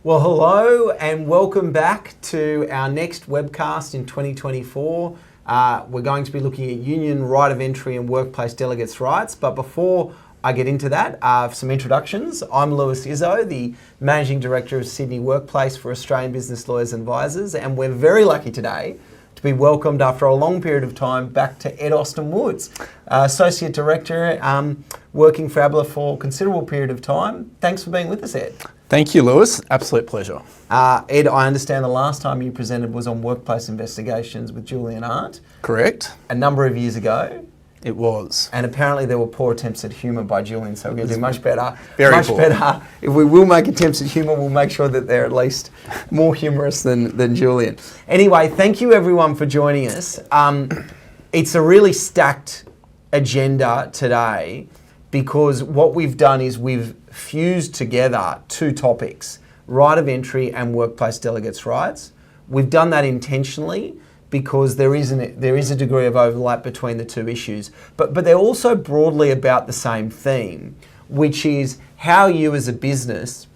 Well, hello and welcome back to our next webcast in 2024. We're going to be looking at union right of entry and workplace delegates' rights. But before I get into that, some introductions. I'm Lewis Izzo, the Managing Director of Sydney Workplace for Australian Business Lawyers and Advisors, and we're very lucky today to be welcomed after a long period of time back to Ed Austin-Woods, Associate Director, working for ABLA for a considerable period of time. Thanks for being with us, Ed. Thank you, Lewis. Absolute pleasure. Ed, I understand the last time you presented was on workplace investigations with Julian Arndt. Correct. A number of years ago. It was. And apparently there were poor attempts at humour by Julian, so we're going to do much better. Very much poor. better. If we will make attempts at humour, we'll make sure that they're at least more humorous than Julian. Anyway, thank you everyone for joining us. It's a really stacked agenda today because what we've done is we've fused together two topics, right of entry and workplace delegates' rights. We've done that intentionally because there is a degree of overlap between the two issues, but they're also broadly about the same theme, which is how you as a business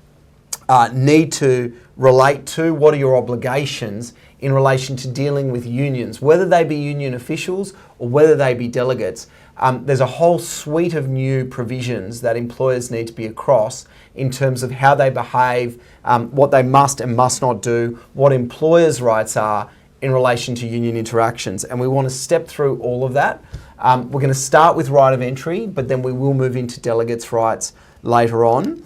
need to relate to what are your obligations in relation to dealing with unions, whether they be union officials or whether they be delegates. There's a whole suite of new provisions that employers need to be across in terms of how they behave, what they must and must not do, what employers' rights are in relation to union interactions. And we want to step through all of that. We're going to start with right of entry, but then we will move into delegates' rights later on.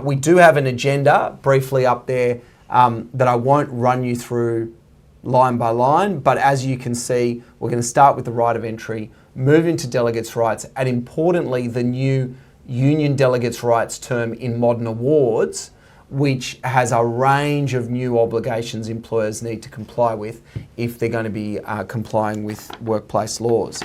We do have an agenda briefly up there that I won't run you through line by line, but as you can see, we're going to start with the right of entry, move into delegates' rights, and importantly, the new union delegates' rights term in modern awards, which has a range of new obligations employers need to comply with if they're going to be complying with workplace laws.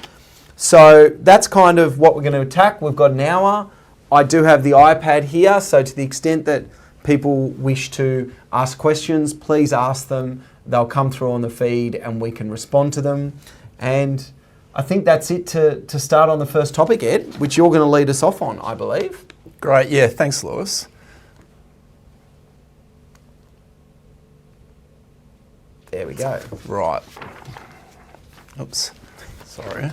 So that's kind of what we're going to attack. We've got an hour. I do have the iPad here, so to the extent that people wish to ask questions, please ask them. They'll come through on the feed and we can respond to them. And I think that's it to start on the first topic, Ed, which you're going to lead us off on, I believe. Great. Yeah, thanks, Lewis. There we go. Right. Oops. Sorry.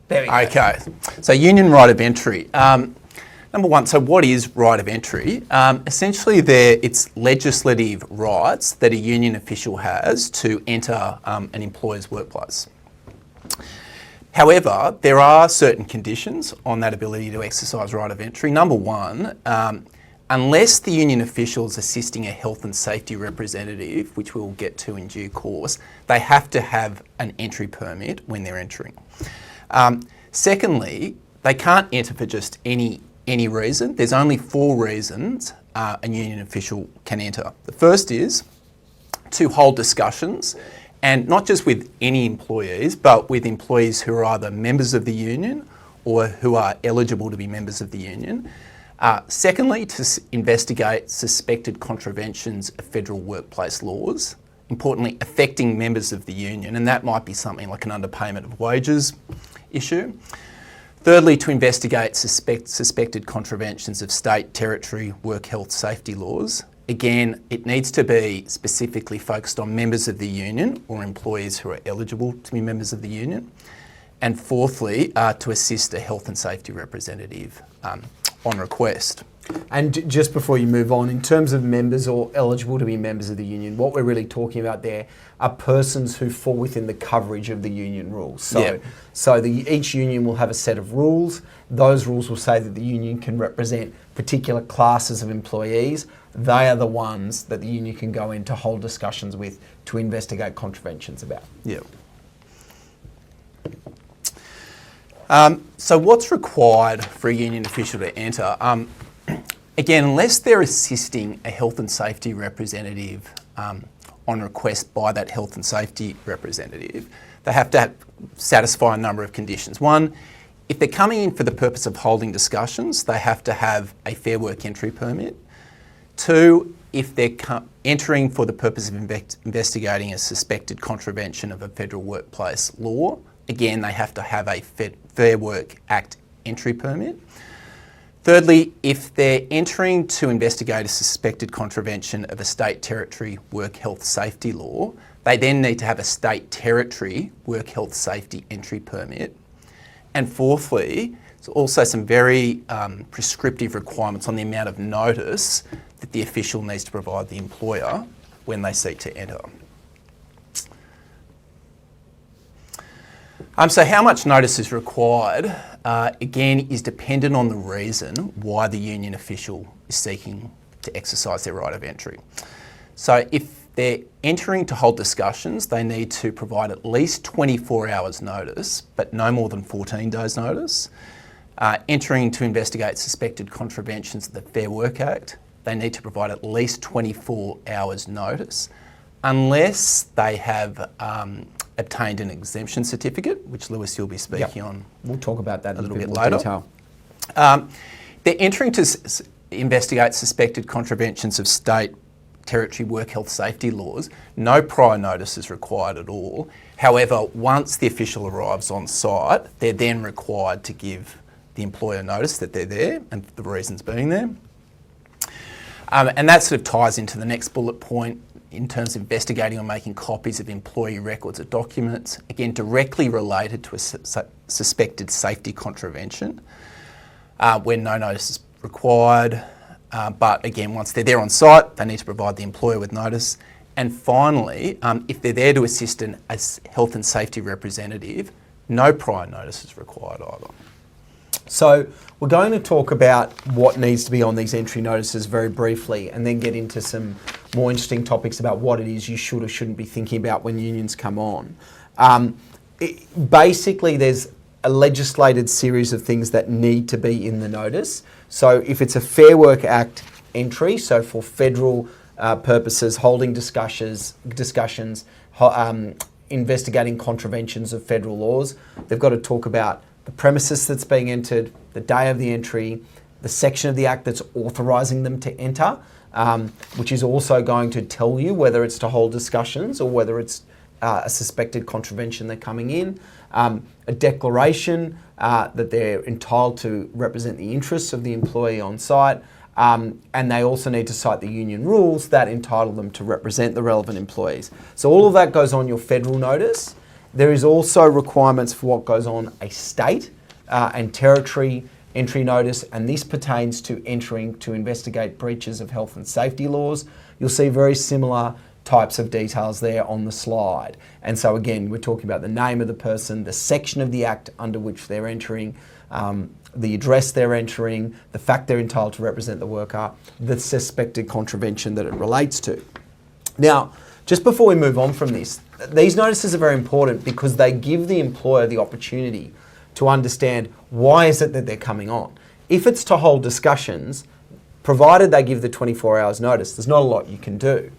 There we go. Okay. So union right of entry. Number one, so what is right of entry? Essentially, it's legislative rights that a union official has to enter an employer's workplace. However, there are certain conditions on that ability to exercise right of entry. Number one, unless the union official is assisting a health and safety representative, which we'll get to in due course, they have to have an entry permit when they're entering. Secondly, they can't enter for just any reason. There's only 4 reasons a union official can enter. The first is to hold discussions, and not just with any employees, but with employees who are either members of the union or who are eligible to be members of the union. Secondly, to investigate suspected contraventions of federal workplace laws, importantly affecting members of the union, and that might be something like an underpayment of wages issue. Thirdly, to investigate suspected contraventions of state, territory, work health safety laws. Again, it needs to be specifically focused on members of the union or employees who are eligible to be members of the union. And fourthly, to assist a health and safety representative on request. And just before you move on, in terms of members or eligible to be members of the union, what we're really talking about there are persons who fall within the coverage of the union rules. So each union will have a set of rules. Those rules will say that the union can represent particular classes of employees. They are the ones that the union can go in to hold discussions with to investigate contraventions about. Yeah. So what's required for a union official to enter? Again, unless they're assisting a health and safety representative on request by that health and safety representative, they have to satisfy a number of conditions. One, if they're coming in for the purpose of holding discussions, they have to have a Fair Work entry permit. Two, if they're entering for the purpose of investigating a suspected contravention of a federal workplace law, again, they have to have a Fair Work Act entry permit. Thirdly, if they're entering to investigate a suspected contravention of a state territory work health safety law, they then need to have a state territory work health safety entry permit. And fourthly, there's also some very prescriptive requirements on the amount of notice that the official needs to provide the employer when they seek to enter. So how much notice is required, again, is dependent on the reason why the union official is seeking to exercise their right of entry. So if they're entering to hold discussions, they need to provide at least 24 hours notice, but no more than 14 days notice. Entering to investigate suspected contraventions of the Fair Work Act, they need to provide at least 24 hours notice, unless they have obtained an exemption certificate, which Lewis, you'll be speaking on. We'll talk about that a little bit more later. Detail. They're entering to investigate suspected contraventions of state territory work health safety laws. No prior notice is required at all. However, once the official arrives on site, they're then required to give the employer notice that they're there and the reasons being there. And that sort of ties into the next bullet point in terms of investigating or making copies of employee records or documents, again, directly related to a suspected safety contravention, when no notice is required. But again, once they're there on site, they need to provide the employer with notice. And finally, if they're there to assist a health and safety representative, no prior notice is required either. So we're going to talk about what needs to be on these entry notices very briefly, and then get into some more interesting topics about what it is you should or shouldn't be thinking about when unions come on. Basically, there's a legislated series of things that need to be in the notice. So if it's a Fair Work Act entry, so for federal purposes, holding discussions, investigating contraventions of federal laws, they've got to talk about the premises that's being entered, the day of the entry, the section of the Act that's authorising them to enter, which is also going to tell you whether it's to hold discussions or whether it's a suspected contravention they're coming in, a declaration that they're entitled to represent the interests of the employee on site, and they also need to cite the union rules that entitle them to represent the relevant employees. So all of that goes on your federal notice. There is also requirements for what goes on a state and territory entry notice, and this pertains to entering to investigate breaches of health and safety laws. You'll see very similar types of details there on the slide. And so again, we're talking about the name of the person, the section of the Act under which they're entering, the address they're entering, the fact they're entitled to represent the worker, the suspected contravention that it relates to. Now, just before we move on from this, these notices are very important because they give the employer the opportunity to understand why is it that they're coming on. If it's to hold discussions, provided they give the 24 hours notice, there's not a lot you can do.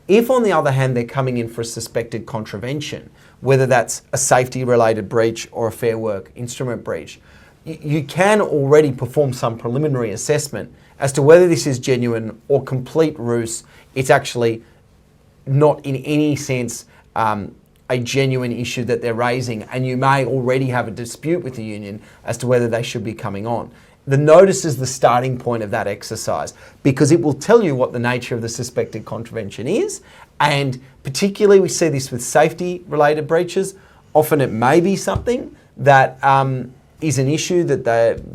If, on the other hand, they're coming in for a suspected contravention, whether that's a safety-related breach or a Fair Work instrument breach, you can already perform some preliminary assessment as to whether this is genuine or complete ruse. It's actually not in any sense a genuine issue that they're raising, and you may already have a dispute with the union as to whether they should be coming on. The notice is the starting point of that exercise because it will tell you what the nature of the suspected contravention is, and particularly we see this with safety-related breaches. Often it may be something that is an issue that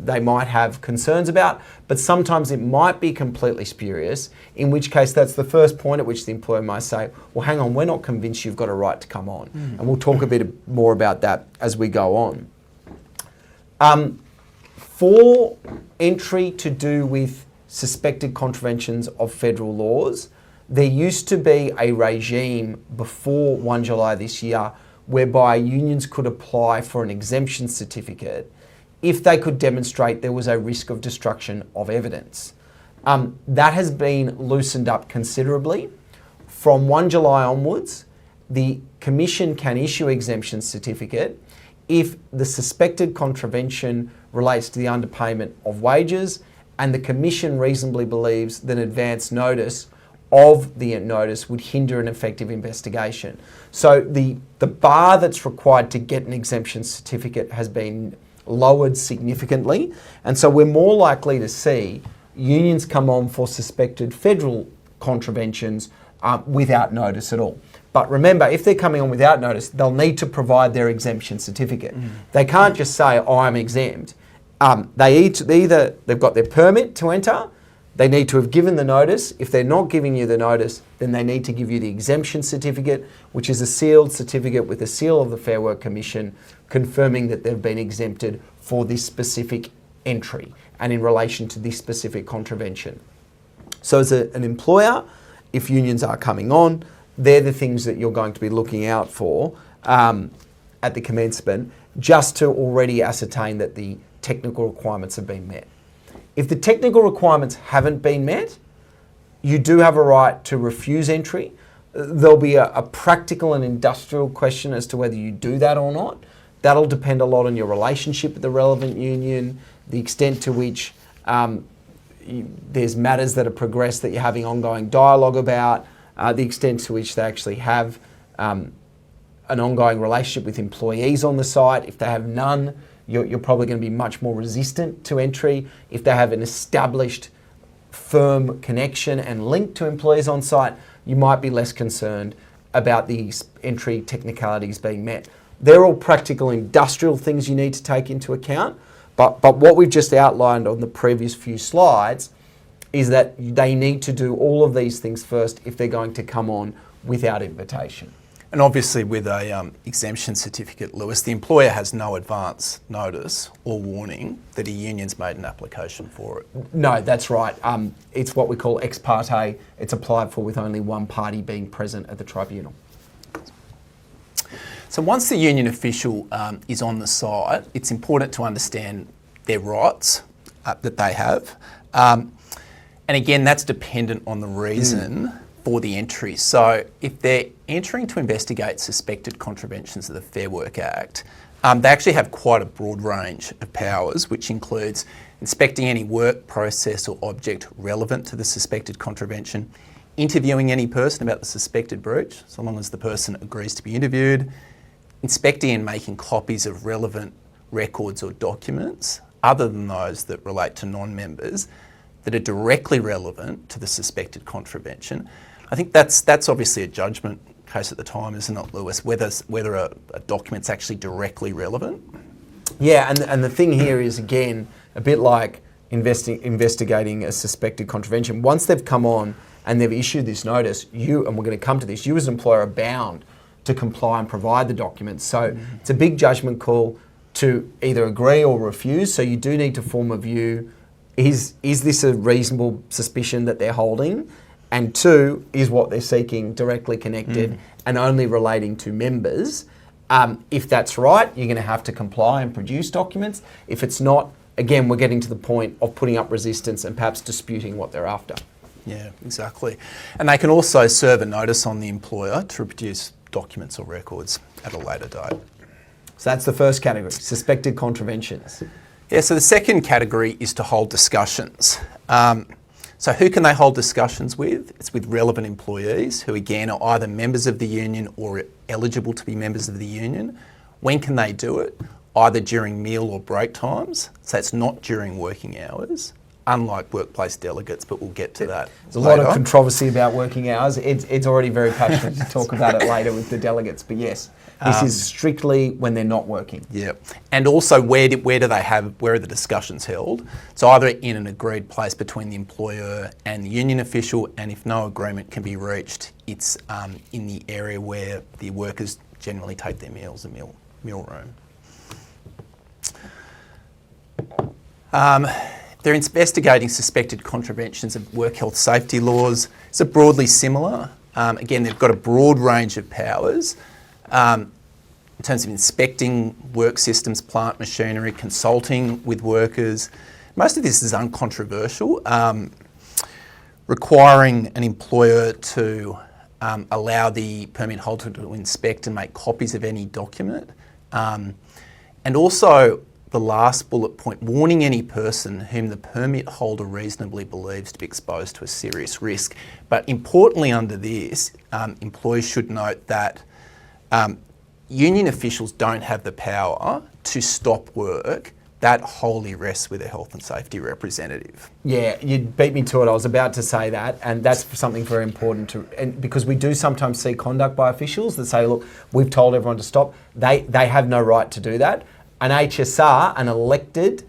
they might have concerns about, but sometimes it might be completely spurious, in which case that's the first point at which the employer might say, well, hang on, we're not convinced you've got a right to come on. And we'll talk a bit more about that as we go on. For entry to do with suspected contraventions of federal laws, there used to be a regime before 1 July this year whereby unions could apply for an exemption certificate if they could demonstrate there was a risk of destruction of evidence. That has been loosened up considerably. From 1 July onwards, the Commission can issue exemption certificate if the suspected contravention relates to the underpayment of wages and the Commission reasonably believes that advance notice of the notice would hinder an effective investigation. So the bar that's required to get an exemption certificate has been lowered significantly. And so we're more likely to see unions come on for suspected federal contraventions without notice at all. But remember, if they're coming on without notice, they'll need to provide their exemption certificate. They can't just say, oh, I'm exempt. They've got their permit to enter, they need to have given the notice. If they're not giving you the notice, then they need to give you the exemption certificate, which is a sealed certificate with a seal of the Fair Work Commission confirming that they've been exempted for this specific entry and in relation to this specific contravention. So as an employer, if unions are coming on, they're the things that you're going to be looking out for at the commencement, just to already ascertain that the technical requirements have been met. If the technical requirements haven't been met, you do have a right to refuse entry. There'll be a practical and industrial question as to whether you do that or not. That'll depend a lot on your relationship with the relevant union, the extent to which there's matters that are progressed that you're having ongoing dialogue about, the extent to which they actually have an ongoing relationship with employees on the site. If they have none, you're probably going to be much more resistant to entry. If they have an established firm connection and link to employees on site, you might be less concerned about these entry technicalities being met. They're all practical industrial things you need to take into account, but what we've just outlined on the previous few slides is that they need to do all of these things first if they're going to come on without invitation. And obviously with a exemption certificate, Lewis, the employer has no advance notice or warning that a union's made an application for it. No, that's right. It's what we call ex parte. It's applied for with only one party being present at the tribunal. So once the union official is on the site, it's important to understand their rights that they have. And again, that's dependent on the reason for the entry. So if they're entering to investigate suspected contraventions of the Fair Work Act, they actually have quite a broad range of powers, which includes inspecting any work, process or object relevant to the suspected contravention, interviewing any person about the suspected breach, so long as the person agrees to be interviewed, inspecting and making copies of relevant records or documents, other than those that relate to non-members, that are directly relevant to the suspected contravention. I think that's obviously a judgment case at the time, isn't it, Lewis? Whether a document's actually directly relevant. Yeah, and the thing here is, again, a bit like investigating a suspected contravention. Once they've come on and they've issued this notice, you, and we're going to come to this, you as an employer are bound to comply and provide the documents. So it's a big judgment call to either agree or refuse. So you do need to form a view. Is this a reasonable suspicion that they're holding? And two, is what they're seeking directly connected and only relating to members? If that's right, you're going to have to comply and produce documents. If it's not, again, we're getting to the point of putting up resistance and perhaps disputing what they're after. Yeah, exactly. And they can also serve a notice on the employer to produce documents or records at a later date. So that's the first category, suspected contraventions. Yeah, so the second category is to hold discussions. So who can they hold discussions with? It's with relevant employees who, again, are either members of the union or eligible to be members of the union. When can they do it? Either during meal or break times. So it's not during working hours, unlike workplace delegates, but we'll get to that There's a lot of controversy about working hours. It's already very passionate to talk about it later with the delegates, but yes, this is strictly when they're not working. Yeah, and also where are the discussions held? So either in an agreed place between the employer and the union official, and if no agreement can be reached, it's in the area where the workers generally take their meals, the meal room. They're investigating suspected contraventions of work health safety laws. It's broadly similar. Again, they've got a broad range of powers in terms of inspecting work systems, plant machinery, consulting with workers. Most of this is uncontroversial, requiring an employer to allow the permit holder to inspect and make copies of any document. And also, the last bullet point, warning any person whom the permit holder reasonably believes to be exposed to a serious risk. But importantly under this, employers should note that union officials don't have the power to stop work that wholly rests with a health and safety representative. Yeah, you beat me to it. I was about to say that, and that's something very important and because we do sometimes see conduct by officials that say, look, we've told everyone to stop. They have no right to do that. An HSR, an elected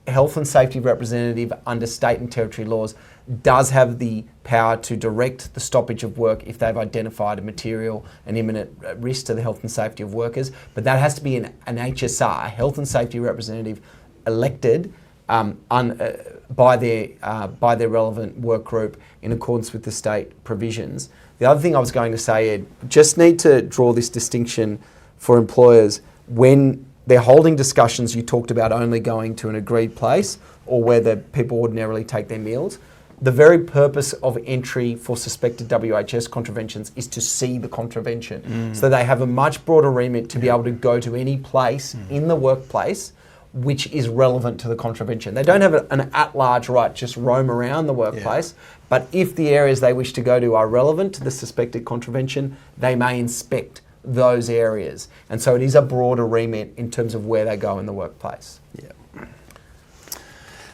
health and safety representative under state and territory laws, does have the power to direct the stoppage of work if they've identified a material and imminent risk to the health and safety of workers. But that has to be an HSR, a health and safety representative, elected by their relevant work group in accordance with the state provisions. The other thing I was going to say, Ed, just need to draw this distinction for employers when they're holding discussions. You talked about only going to an agreed place or whether people ordinarily take their meals. The very purpose of entry for suspected WHS contraventions is to see the contravention. So they have a much broader remit to be able to go to any place in the workplace which is relevant to the contravention. They don't have an at-large right to just roam around the workplace, but if the areas they wish to go to are relevant to the suspected contravention, they may inspect those areas. And so it is a broader remit in terms of where they go in the workplace. Yeah.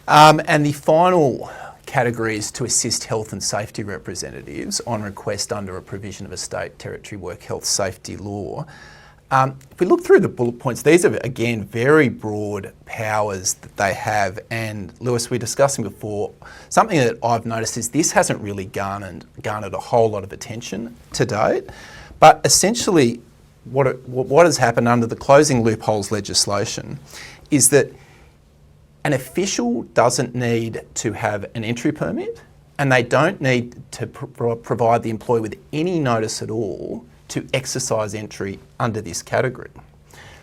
And the final category is to assist health and safety representatives on request under a provision of a state territory work health safety law. If we look through the bullet points, these are, again, very broad powers that they have. And Lewis, we were discussing before, something that I've noticed is this hasn't really garnered a whole lot of attention to date. But essentially, what has happened under the closing loopholes legislation is that an official doesn't need to have an entry permit, and they don't need to provide the employee with any notice at all to exercise entry under this category.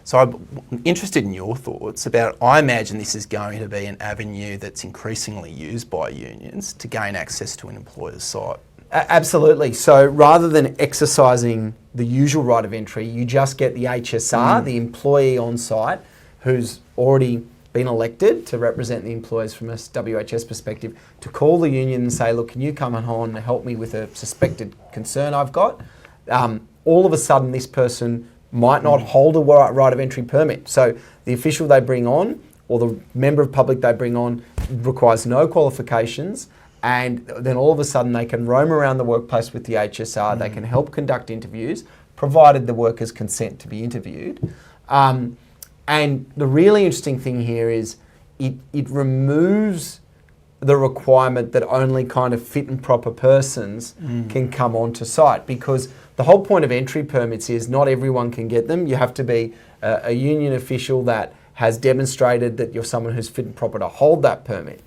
So I'm interested in your thoughts about, I imagine this is going to be an avenue that's increasingly used by unions to gain access to an employer's site. Absolutely. So rather than exercising the usual right of entry, you just get the HSR, the employee on site, who's already been elected to represent the employees from a WHS perspective, to call the union and say, look, can you come on and help me with a suspected concern I've got? All of a sudden, this person might not hold a right of entry permit. So the official they bring on or the member of public they bring on requires no qualifications, and then all of a sudden they can roam around the workplace with the HSR, they can help conduct interviews, provided the workers consent to be interviewed. And the really interesting thing here is it removes the requirement that only kind of fit and proper persons can come onto site, because the whole point of entry permits is not everyone can get them. You have to be a union official that has demonstrated that you're someone who's fit and proper to hold that permit.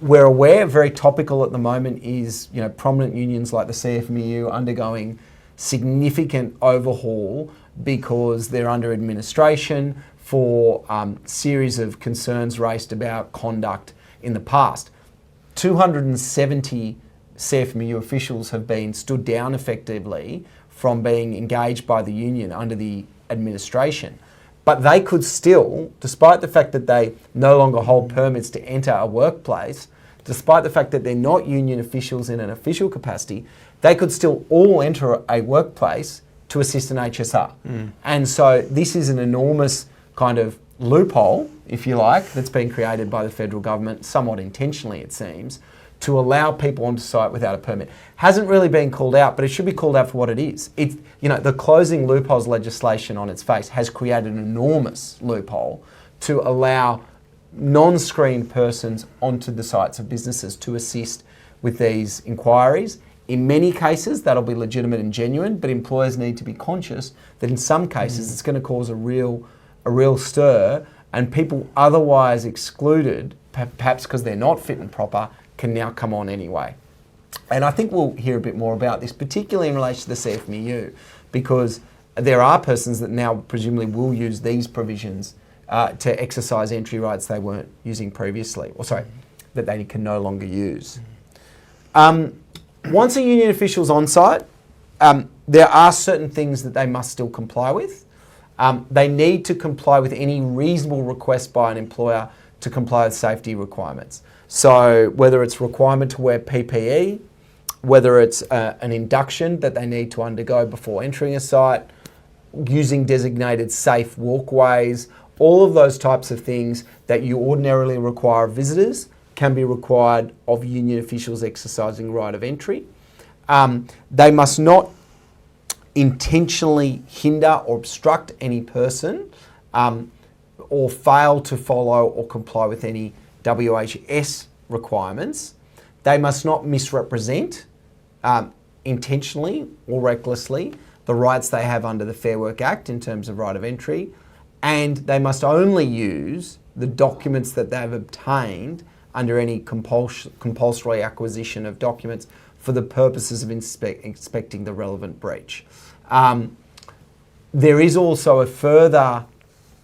We're aware, very topical at the moment, is prominent unions like the CFMEU undergoing significant overhaul because they're under administration for series of concerns raised about conduct in the past. 270 CFMEU officials have been stood down effectively from being engaged by the union under the administration. But they could still, despite the fact that they no longer hold permits to enter a workplace, despite the fact that they're not union officials in an official capacity, they could still all enter a workplace to assist an HSR. And so this is an enormous kind of loophole, if you like, that's been created by the federal government, somewhat intentionally it seems, to allow people onto site without a permit. Hasn't really been called out, but it should be called out for what it is. It's, the closing loopholes legislation on its face has created an enormous loophole to allow non-screened persons onto the sites of businesses to assist with these inquiries. In many cases, that'll be legitimate and genuine, but employers need to be conscious that in some cases it's going to cause a real stir, and people otherwise excluded, perhaps because they're not fit and proper, can now come on anyway. And I think we'll hear a bit more about this, particularly in relation to the CFMEU, because there are persons that now presumably will use these provisions to exercise entry rights they weren't using previously, that they can no longer use. Once a union official's on site, there are certain things that they must still comply with. They need to comply with any reasonable request by an employer to comply with safety requirements. So whether it's requirement to wear PPE, whether it's an induction that they need to undergo before entering a site, using designated safe walkways, all of those types of things that you ordinarily require of visitors can be required of union officials exercising right of entry. They must not intentionally hinder or obstruct any person or fail to follow or comply with any WHS requirements. They must not misrepresent intentionally or recklessly the rights they have under the Fair Work Act in terms of right of entry, and they must only use the documents that they've obtained under any compulsory acquisition of documents for the purposes of inspecting the relevant breach. There is also a further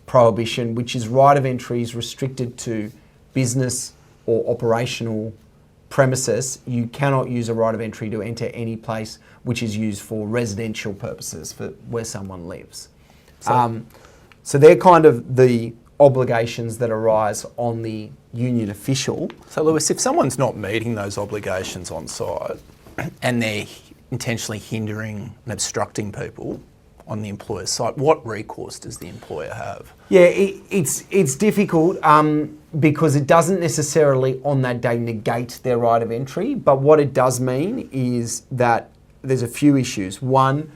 prohibition, which is right of entry is restricted to business or operational premises. You cannot use a right of entry to enter any place which is used for residential purposes, for where someone lives. So they're kind of the obligations that arise on the union official. So Lewis, if someone's not meeting those obligations on site and they're intentionally hindering and obstructing people on the employer's site, what recourse does the employer have? Yeah, it's difficult because it doesn't necessarily on that day negate their right of entry, but what it does mean is that there's a few issues. One,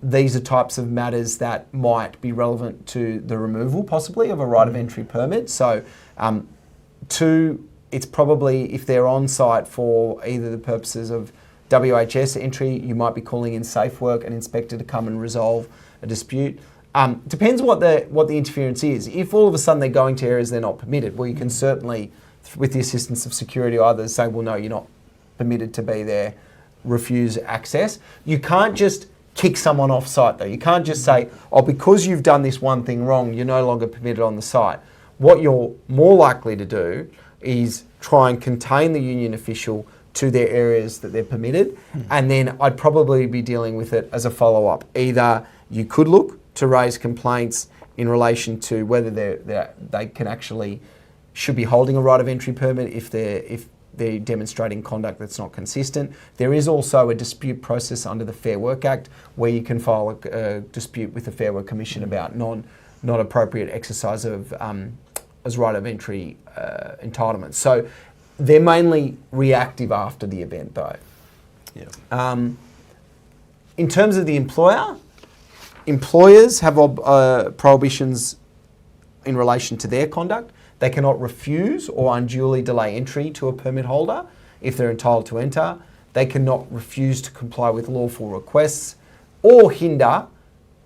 these are types of matters that might be relevant to the removal possibly of a right of entry permit. So two, it's probably if they're on site for either the purposes of WHS entry, you might be calling in safe work, an inspector to come and resolve a dispute. Depends what the interference is. If all of a sudden they're going to areas they're not permitted, well, you can certainly, with the assistance of security, either say, well, no, you're not permitted to be there, refuse access. You can't just kick someone off site though. You can't just say, oh, because you've done this one thing wrong, you're no longer permitted on the site. What you're more likely to do is try and contain the union official to their areas that they're permitted, and then I'd probably be dealing with it as a follow-up. Either you could look to raise complaints in relation to whether they can actually should be holding a right of entry permit if they're demonstrating conduct that's not consistent. There is also a dispute process under the Fair Work Act where you can file a dispute with the Fair Work Commission about not appropriate exercise of as right of entry entitlements. So they're mainly reactive after the event though. Yeah. In terms of the employer, employers have prohibitions in relation to their conduct. They cannot refuse or unduly delay entry to a permit holder if they're entitled to enter. They cannot refuse to comply with lawful requests or hinder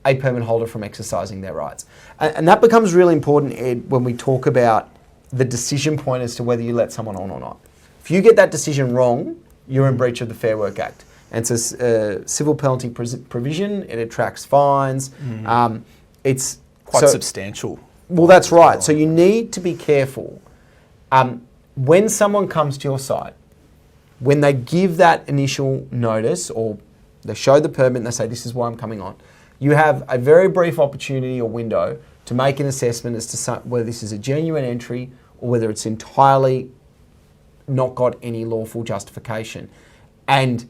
a permit holder from exercising their rights. And that becomes really important, Ed, when we talk about the decision point as to whether you let someone on or not. If you get that decision wrong, you're in breach of the Fair Work Act. And it's a civil penalty provision, it attracts fines. It's quite substantial. Well, that's right. So you need to be careful. When someone comes to your site, when they give that initial notice or they show the permit and they say, this is why I'm coming on, you have a very brief opportunity or window to make an assessment as to whether this is a genuine entry or whether it's entirely not got any lawful justification. And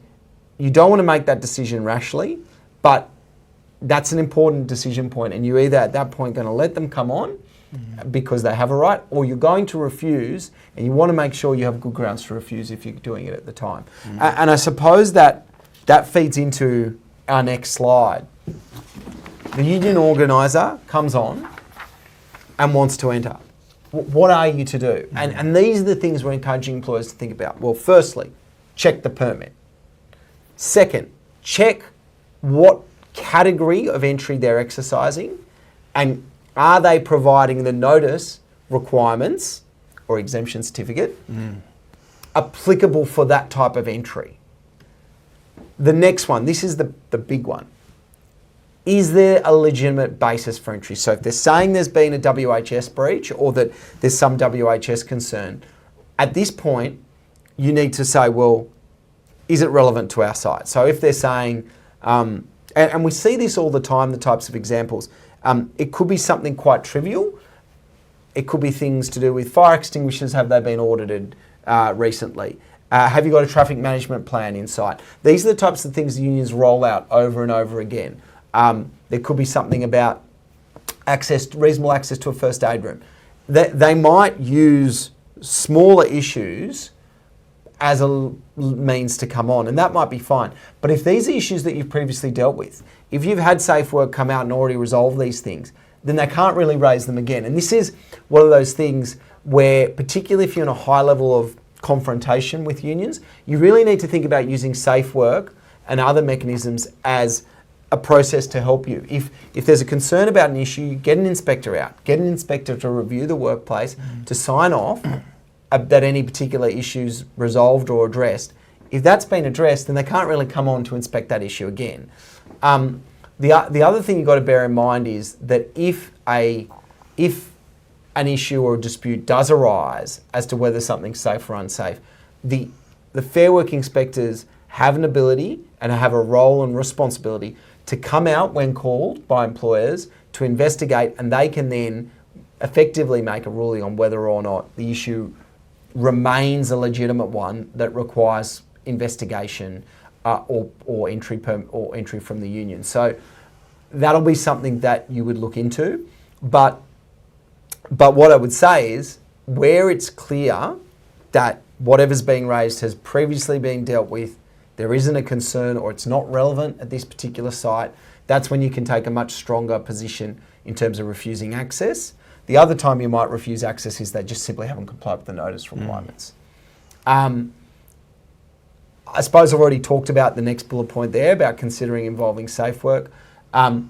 you don't want to make that decision rashly, but that's an important decision point, and you're either at that point going to let them come on because they have a right, or you're going to refuse, and you want to make sure you have good grounds to refuse if you're doing it at the time. And I suppose that feeds into our next slide. The union organiser comes on and wants to enter. What are you to do? And these are the things we're encouraging employers to think about. Well, firstly, check the permit. Second, check what category of entry they're exercising, and are they providing the notice requirements or exemption certificate applicable for that type of entry. The next one, this is the big one. Is there a legitimate basis for entry? So if they're saying there's been a WHS breach or that there's some WHS concern, at this point you need to say, well, is it relevant to our site? So if they're saying, and we see this all the time, the types of examples. It could be something quite trivial. It could be things to do with fire extinguishers. Have they been audited recently? Have you got a traffic management plan in sight? These are the types of things the unions roll out over and over again. There could be something about reasonable access to a first aid room. They might use smaller issues as a means to come on, and that might be fine. But if these are issues that you've previously dealt with, if you've had Safe Work come out and already resolve these things, then they can't really raise them again. And this is one of those things where, particularly if you're in a high level of confrontation with unions, you really need to think about using Safe Work and other mechanisms as a process to help you. If there's a concern about an issue, get an inspector out. Get an inspector to review the workplace, to sign off that any particular issue's resolved or addressed. If that's been addressed, then they can't really come on to inspect that issue again. The other thing you've got to bear in mind is that if an issue or a dispute does arise as to whether something's safe or unsafe, the Fair Work inspectors have an ability and have a role and responsibility to come out when called by employers to investigate, and they can then effectively make a ruling on whether or not the issue remains a legitimate one that requires investigation or entry from the union. So that'll be something that you would look into. But what I would say is, where it's clear that whatever's being raised has previously been dealt with, there isn't a concern or it's not relevant at this particular site, that's when you can take a much stronger position in terms of refusing access. The other time you might refuse access is they just simply haven't complied with the notice requirements. I suppose I've already talked about the next bullet point there about considering involving Safe Work. You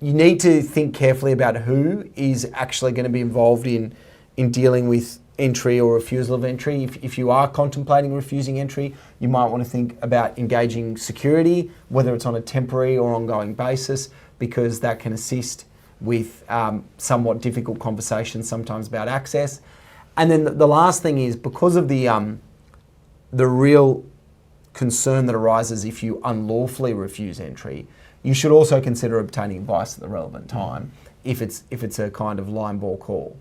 need to think carefully about who is actually going to be involved in dealing with entry or refusal of entry. If you are contemplating refusing entry, you might want to think about engaging security, whether it's on a temporary or ongoing basis, because that can assist with somewhat difficult conversations sometimes about access. And then the last thing is, because of the real concern that arises if you unlawfully refuse entry, you should also consider obtaining advice at the relevant time if it's a kind of line ball call.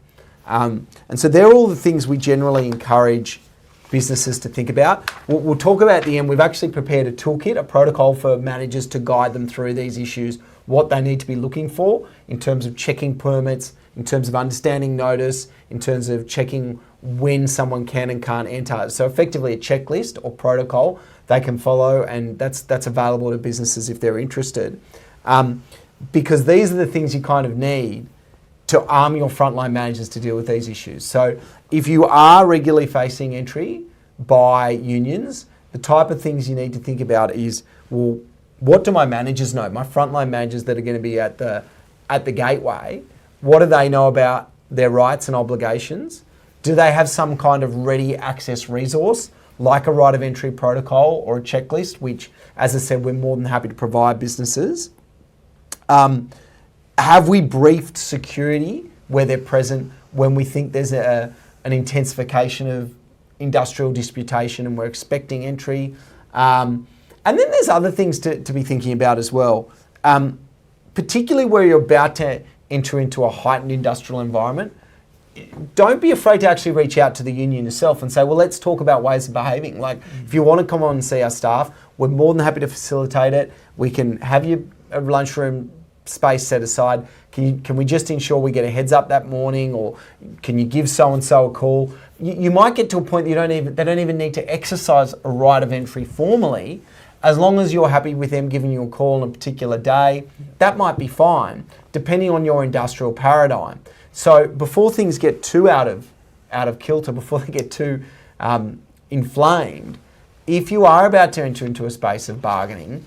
And so they're all the things we generally encourage businesses to think about. We'll talk about at the end. We've actually prepared a toolkit, a protocol for managers to guide them through these issues, what they need to be looking for in terms of checking permits, in terms of understanding notice, in terms of checking when someone can and can't enter. So effectively a checklist or protocol they can follow, and that's available to businesses if they're interested. Because these are the things you kind of need to arm your frontline managers to deal with these issues. So if you are regularly facing entry by unions, the type of things you need to think about is, well, what do my managers know? My frontline managers that are going to be at the gateway, what do they know about their rights and obligations? Do they have some kind of ready access resource, like a right of entry protocol or a checklist, which, as I said, we're more than happy to provide businesses? Have we briefed security where they're present when we think there's an intensification of industrial disputation and we're expecting entry? And then there's other things to be thinking about as well, particularly where you're about to enter into a heightened industrial environment. Don't be afraid to actually reach out to the union yourself and say, well, let's talk about ways of behaving. Like, if you want to come on and see our staff, we're more than happy to facilitate it. We can have you a lunchroom space set aside. Can we just ensure we get a heads up that morning, or can you give so-and-so a call? You might get to a point that they don't even need to exercise a right of entry formally, as long as you're happy with them giving you a call on a particular day. That might be fine, depending on your industrial paradigm. So before things get too out of kilter, before they get too inflamed, if you are about to enter into a space of bargaining,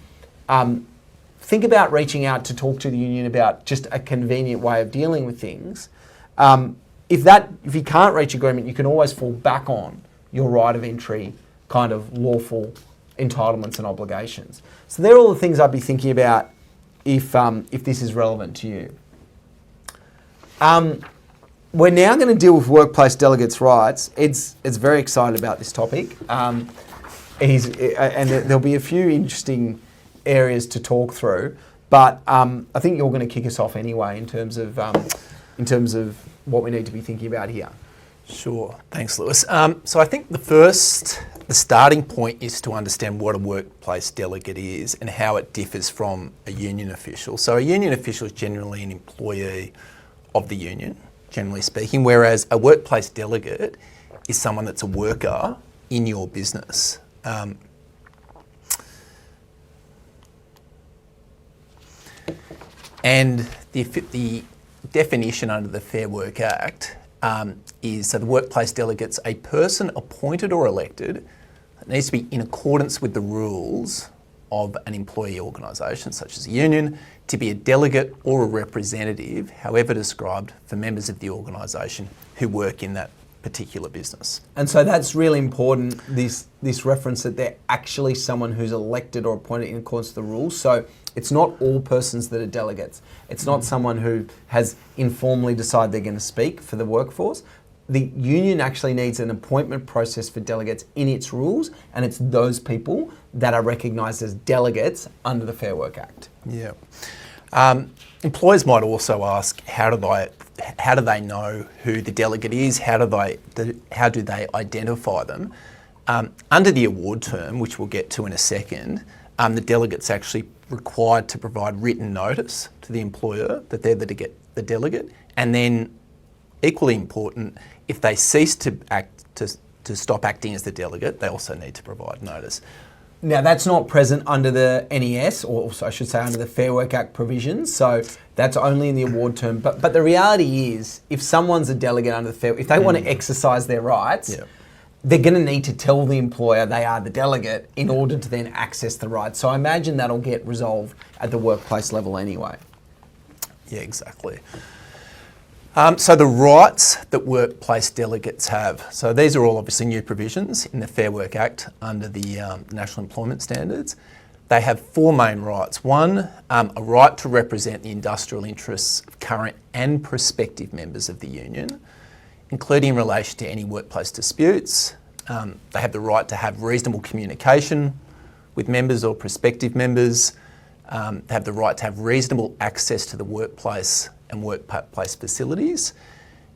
think about reaching out to talk to the union about just a convenient way of dealing with things. If you can't reach agreement, you can always fall back on your right of entry kind of lawful entitlements and obligations. So they're all the things I'd be thinking about if this is relevant to you. We're now going to deal with workplace delegates' rights. Ed's very excited about this topic. And there'll be a few interesting areas to talk through, but I think you're going to kick us off anyway in terms of what we need to be thinking about here. Sure. Thanks, Lewis. So I think the starting point is to understand what a workplace delegate is and how it differs from a union official. So a union official is generally an employee of the union, generally speaking, whereas a workplace delegate is someone that's a worker in your business. And the definition under the Fair Work Act is, so the workplace delegate's a person appointed or elected that needs to be in accordance with the rules of an employee organisation, such as a union, to be a delegate or a representative, however described, for members of the organisation who work in that particular business. And so that's really important, this reference that they're actually someone who's elected or appointed in accordance with the rules. So it's not all persons that are delegates. It's not someone who has informally decided they're going to speak for the workforce. The union actually needs an appointment process for delegates in its rules, and it's those people that are recognised as delegates under the Fair Work Act. Yeah. Employers might also ask, how do they know who the delegate is? How do they identify them? Under the award term, which we'll get to in a second, the delegate's actually required to provide written notice to the employer that they're the delegate, and then equally important, if they cease to stop acting as the delegate, they also need to provide notice. Now, that's not present under the NES, or also I should say under the Fair Work Act provisions, so that's only in the award term. But the reality is, if someone's a delegate under the if they want to exercise their rights, they're going to need to tell the employer they are the delegate in order to then access the rights. So I imagine that'll get resolved at the workplace level anyway. Yeah, exactly. So the rights that workplace delegates have, so these are all obviously new provisions in the Fair Work Act under the National Employment Standards. They have four main rights. One, a right to represent the industrial interests of current and prospective members of the union, including in relation to any workplace disputes. They have the right to have reasonable communication with members or prospective members. They have the right to have reasonable access to the workplace and workplace facilities,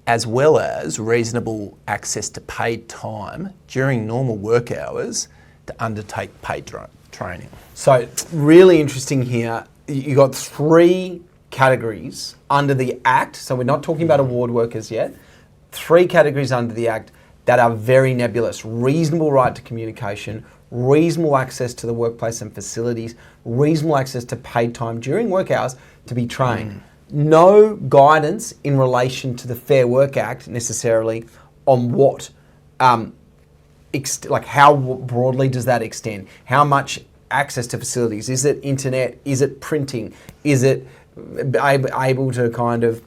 as well as reasonable access to paid time during normal work hours to undertake paid training. So really interesting here, you got three categories under the Act, so we're not talking about award workers yet, three categories under the Act that are very nebulous: reasonable right to communication, reasonable access to the workplace and facilities, reasonable access to paid time during work hours to be trained. No guidance in relation to the Fair Work Act necessarily on what, like how broadly does that extend? How much access to facilities? Is it internet? Is it printing? Is it able to kind of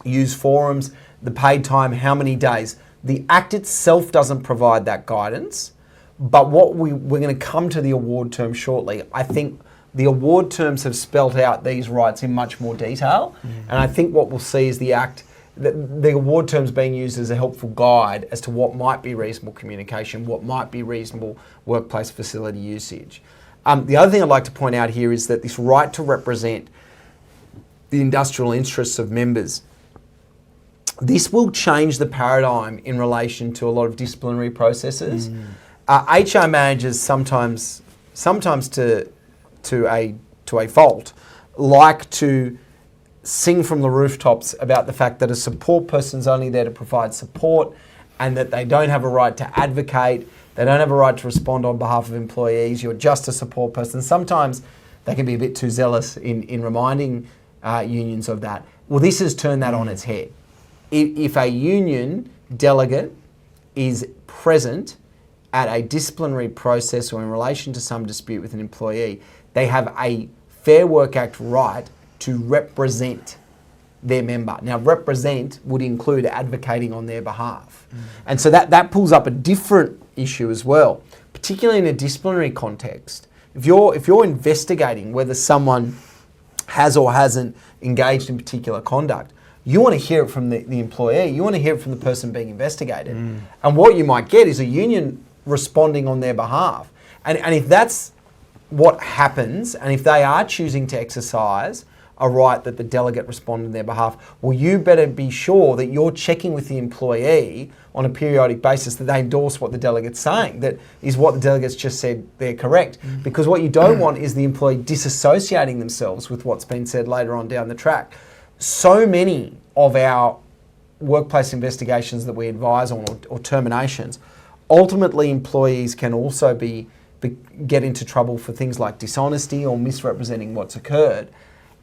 use forums? The paid time, how many days? The Act itself doesn't provide that guidance, but what we're going to come to the award term shortly. I think the award terms have spelt out these rights in much more detail, and I think what we'll see is the Act, the award terms being used as a helpful guide as to what might be reasonable communication, what might be reasonable workplace facility usage. The other thing I'd like to point out here is that this right to represent the industrial interests of members, this will change the paradigm in relation to a lot of disciplinary processes. HR managers sometimes to a fault, like to sing from the rooftops about the fact that a support person's only there to provide support, and that they don't have a right to advocate, they don't have a right to respond on behalf of employees, you're just a support person. Sometimes they can be a bit too zealous in reminding unions of that. Well, this has turned that on its head. If a union delegate is present at a disciplinary process or in relation to some dispute with an employee, they have a Fair Work Act right to represent their member. Now, represent would include advocating on their behalf. And so that pulls up a different issue as well, particularly in a disciplinary context. If you're investigating whether someone has or hasn't engaged in particular conduct, you want to hear it from the employee, you want to hear it from the person being investigated. And what you might get is a union responding on their behalf. And if that's what happens, and if they are choosing to exercise a right that the delegate respond on their behalf. Well, you better be sure that you're checking with the employee on a periodic basis that they endorse what the delegate's saying, that is what the delegate's just said they're correct. Because what you don't want is the employee disassociating themselves with what's been said later on down the track. So many of our workplace investigations that we advise on or terminations, ultimately employees can also get into trouble for things like dishonesty or misrepresenting what's occurred.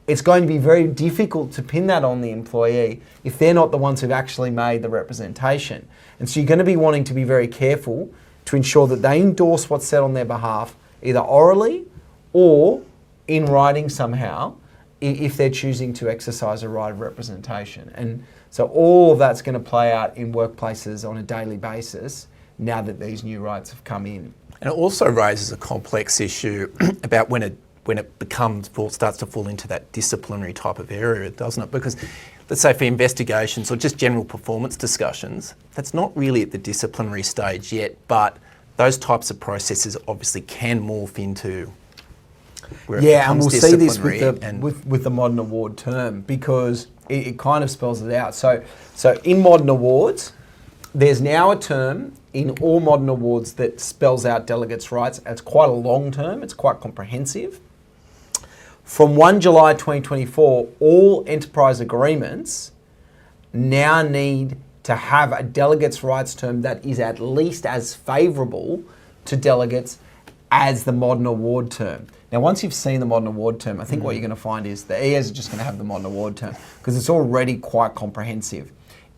It's going to be very difficult to pin that on the employee if they're not the ones who've actually made the representation. And so you're going to be wanting to be very careful to ensure that they endorse what's said on their behalf, either orally or in writing somehow, if they're choosing to exercise a right of representation. And so all of that's going to play out in workplaces on a daily basis now that these new rights have come in. And it also raises a complex issue about when it starts to fall into that disciplinary type of area, doesn't it? Because let's say for investigations or just general performance discussions, that's not really at the disciplinary stage yet, but those types of processes obviously can morph into where it and we'll becomes see this disciplinary with the modern award term, because it kind of spells it out. So in modern awards, there's now a term in all modern awards that spells out delegates' rights. It's quite a long term, it's quite comprehensive. From 1 July 2024, all enterprise agreements now need to have a delegates' rights term that is at least as favourable to delegates as the modern award term. Now, once you've seen the modern award term, I think what you're going to find is the EAs are just going to have the modern award term because it's already quite comprehensive.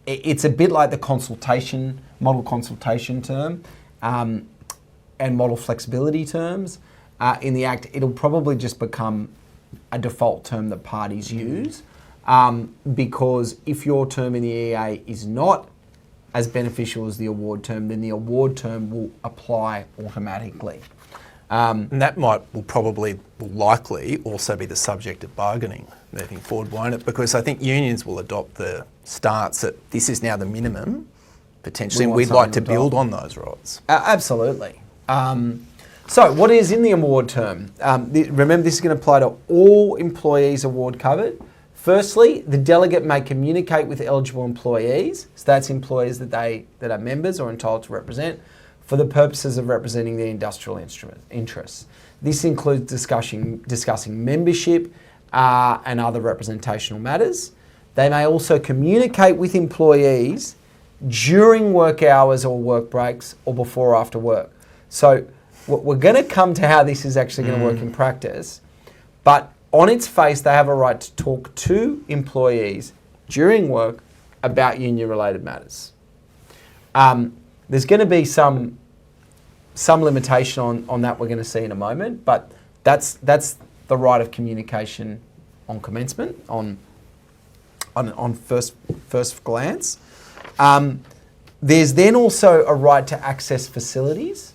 It's a bit like the model consultation term and model flexibility terms in the Act. It'll probably just become a default term that parties use because if your term in the EA is not as beneficial as the award term, then the award term will apply automatically. And that will likely also be the subject of bargaining moving forward, won't it? Because I think unions will adopt the stance that this is now the minimum, potentially, and we'd like to build on those rights. Absolutely. So what is in the award term? Remember, this is going to apply to all employees award covered. Firstly, the delegate may communicate with eligible employees, so that's employees that are members or entitled to represent, for the purposes of representing their industrial interests. This includes discussing membership and other representational matters. They may also communicate with employees during work hours or work breaks or before or after work. So we're going to come to how this is actually going to work in practice, but on its face, they have a right to talk to employees during work about union-related matters. There's going to be some limitation on that we're going to see in a moment, but that's the right of communication on commencement, on first glance. There's then also a right to access facilities.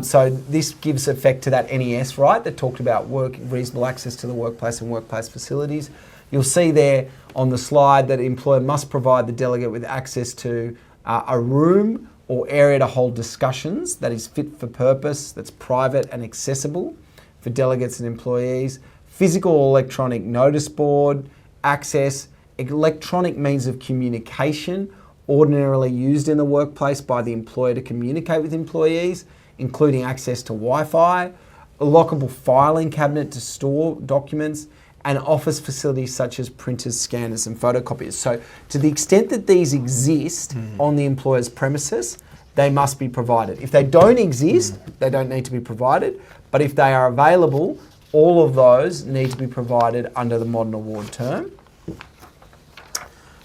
So this gives effect to that NES right that talked about reasonable access to the workplace and workplace facilities. You'll see there on the slide that the employer must provide the delegate with access to a room or area to hold discussions that is fit for purpose, that's private and accessible for delegates and employees, physical or electronic notice board, access, electronic means of communication ordinarily used in the workplace by the employer to communicate with employees, including access to Wi-Fi, a lockable filing cabinet to store documents, and office facilities such as printers, scanners, and photocopiers. So to the extent that these exist on the employer's premises, they must be provided. If they don't exist, they don't need to be provided. But if they are available, all of those need to be provided under the modern award term.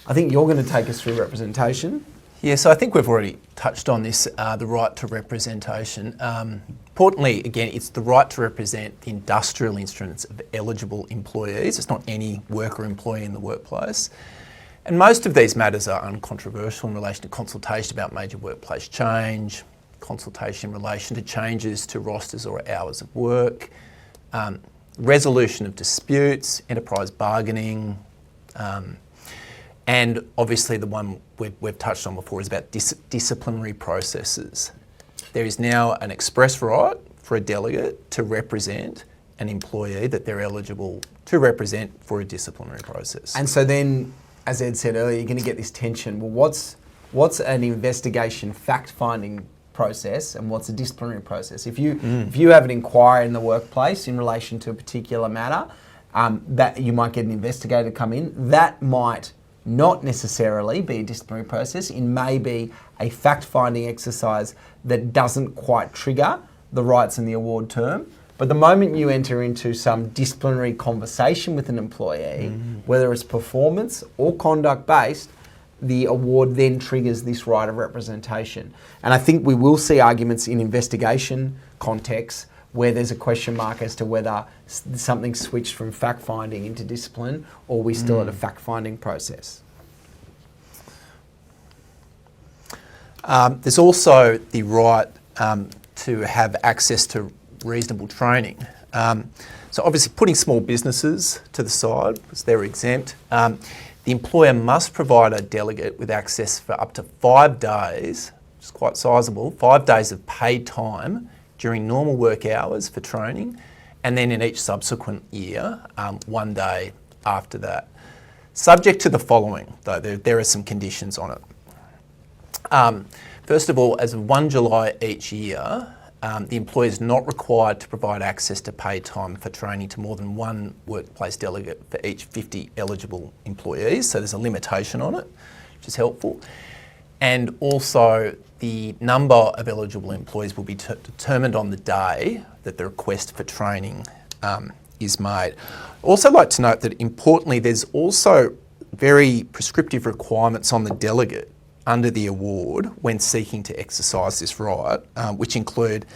I think you're going to take us through representation. Yeah, so I think we've already touched on this, the right to representation. Importantly, again, it's the right to represent the industrial interests of eligible employees. It's not any worker employee in the workplace. And most of these matters are uncontroversial in relation to consultation about major workplace change, consultation in relation to changes to rosters or hours of work, resolution of disputes, enterprise bargaining, and obviously the one we've touched on before is about disciplinary processes. There is now an express right for a delegate to represent an employee that they're eligible to represent for a disciplinary process. And so then, as Ed said earlier, you're going to get this tension. Well, what's an investigation fact-finding process and what's a disciplinary process? If you have an inquiry in the workplace in relation to a particular matter, that you might get an investigator to come in. That might not necessarily be a disciplinary process. It may be a fact-finding exercise that doesn't quite trigger the rights in the award term. But the moment you enter into some disciplinary conversation with an employee, whether it's performance or conduct-based, the award then triggers this right of representation. And I think we will see arguments in investigation contexts where there's a question mark as to whether something switched from fact-finding into discipline or we still at a fact-finding process. There's also the right to have access to reasonable training. So obviously putting small businesses to the side, because they're exempt, the employer must provide a delegate with access for up to 5 days, which is quite sizable, 5 days of paid time during normal work hours for training, and then in each subsequent year, 1 day after that. Subject to the following, though, there are some conditions on it. First of all, as of 1 July each year, the employer is not required to provide access to paid time for training to more than one workplace delegate for each 50 eligible employees. So there's a limitation on it, which is helpful. And also the number of eligible employees will be determined on the day that the request for training is made. I'd also like to note that importantly, there's also very prescriptive requirements on the delegate under the award when seeking to exercise this right, which include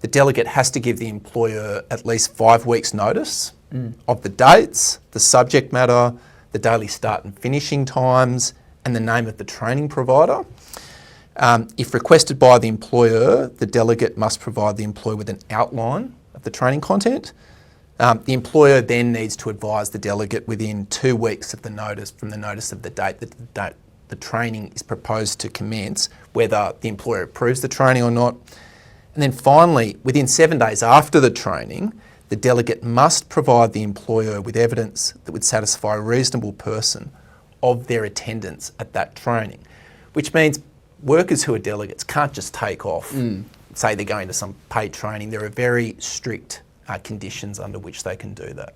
the delegate has to give the employer at least 5 weeks notice of the dates, the subject matter, the daily start and finishing times, and the name of the training provider. If requested by the employer, the delegate must provide the employer with an outline of the training content. The employer then needs to advise the delegate within 2 weeks of the notice, from the notice of the date that the training is proposed to commence, whether the employer approves the training or not. And then finally, within 7 days after the training, the delegate must provide the employer with evidence that would satisfy a reasonable person of their attendance at that training, which means workers who are delegates can't just take off, say they're going to some paid training. There are very strict conditions under which they can do that.